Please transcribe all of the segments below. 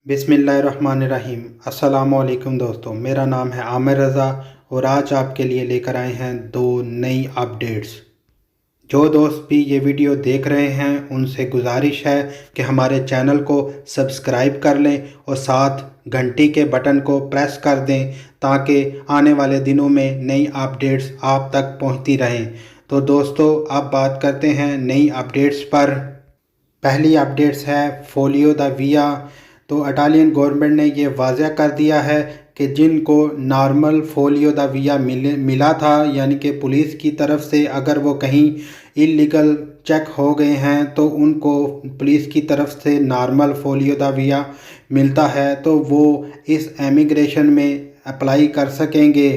बिस्मिल्लाहिर्रहमानिर्रहीम। अस्सलामुअलैकुम दोस्तों, मेरा नाम है आमिर रज़ा और आज आपके लिए लेकर आए हैं दो नई अपडेट्स। जो दोस्त भी ये वीडियो देख रहे हैं उनसे गुजारिश है कि हमारे चैनल को सब्सक्राइब कर लें और साथ घंटी के बटन को प्रेस कर दें ताकि आने वाले दिनों में नई अपडेट्स आप तक पहुंचती रहें। तो दोस्तों, अब बात करते हैं नई अपडेट्स पर। पहली अपडेट्स है फोलियो द विया। तो इटालियन गवर्नमेंट ने ये वाज़ह कर दिया है कि जिनको नॉर्मल फोलियो द विया मिला था, यानी कि पुलिस की तरफ से अगर वो कहीं इलीगल चेक हो गए हैं तो उनको पुलिस की तरफ से नॉर्मल फोलियो द विया मिलता है तो वो इस एमिग्रेशन में अप्लाई कर सकेंगे।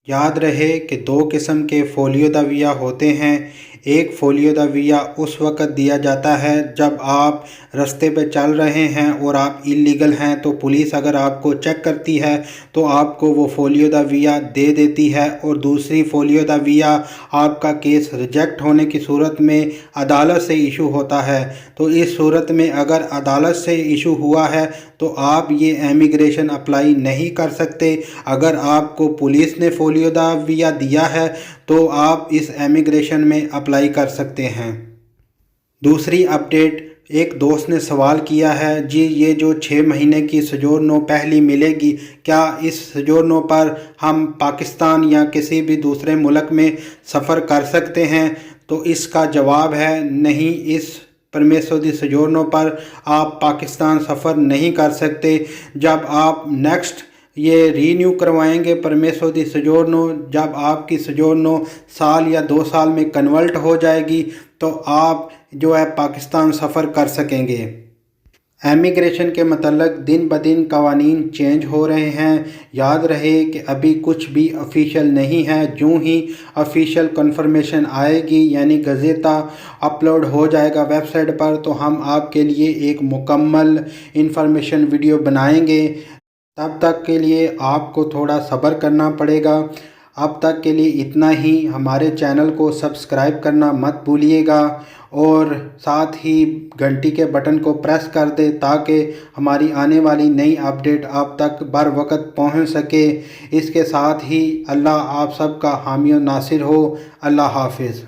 याद रहे कि दो किस्म के फोलियो द विया होते हैं। एक फोलियो द विया उस वक़्त दिया जाता है जब आप रास्ते पे चल रहे हैं और आप इलीगल हैं, तो पुलिस अगर आपको चेक करती है तो आपको वो फोलियो द विया दे देती है। और दूसरी फोलियो द विया आपका केस रिजेक्ट होने की सूरत में अदालत से इशू होता है। तो इस सूरत में अगर अदालत से इशू हुआ है तो आप ये एमिग्रेशन अप्लाई नहीं कर सकते। अगर आपको पुलिस ने फोलियो द विया दिया है तो आप इस एमिग्रेशन में अप्लाई कर सकते हैं। दूसरी अपडेट, एक दोस्त ने सवाल किया है, जी ये जो 6 महीने की सजोरनो पहली मिलेगी, क्या इस सजोरनो पर हम पाकिस्तान या किसी भी दूसरे मुल्क में सफ़र कर सकते हैं? तो इसका जवाब है नहीं, इस परमेसो दी सजोरनो पर आप पाकिस्तान सफ़र नहीं कर सकते। जब आप नेक्स्ट ये रीन्यू करवाएंगे परमेसो दी सजोरनो, जब आपकी सजोरनो साल या 2 साल में कन्वर्ट हो जाएगी तो आप जो है पाकिस्तान सफ़र कर सकेंगे। एमिग्रेशन के मतलब दिन ब दिन कवानीन चेंज हो रहे हैं। याद रहे कि अभी कुछ भी ऑफिशियल नहीं है। जो ही ऑफिशियल कंफर्मेशन आएगी यानी गज़ेता अपलोड हो जाएगा वेबसाइट पर, तो हम आपके लिए एक मुकम्मल इंफॉर्मेशन वीडियो बनाएंगे। तब तक के लिए आपको थोड़ा सब्र करना पड़ेगा। अब तक के लिए इतना ही। हमारे चैनल को सब्सक्राइब करना मत भूलिएगा और साथ ही घंटी के बटन को प्रेस कर दे ताकि हमारी आने वाली नई अपडेट आप तक बर वक्त पहुंच सके। इसके साथ ही अल्लाह आप सबका हामी और नासिर हो। अल्लाह हाफिज़।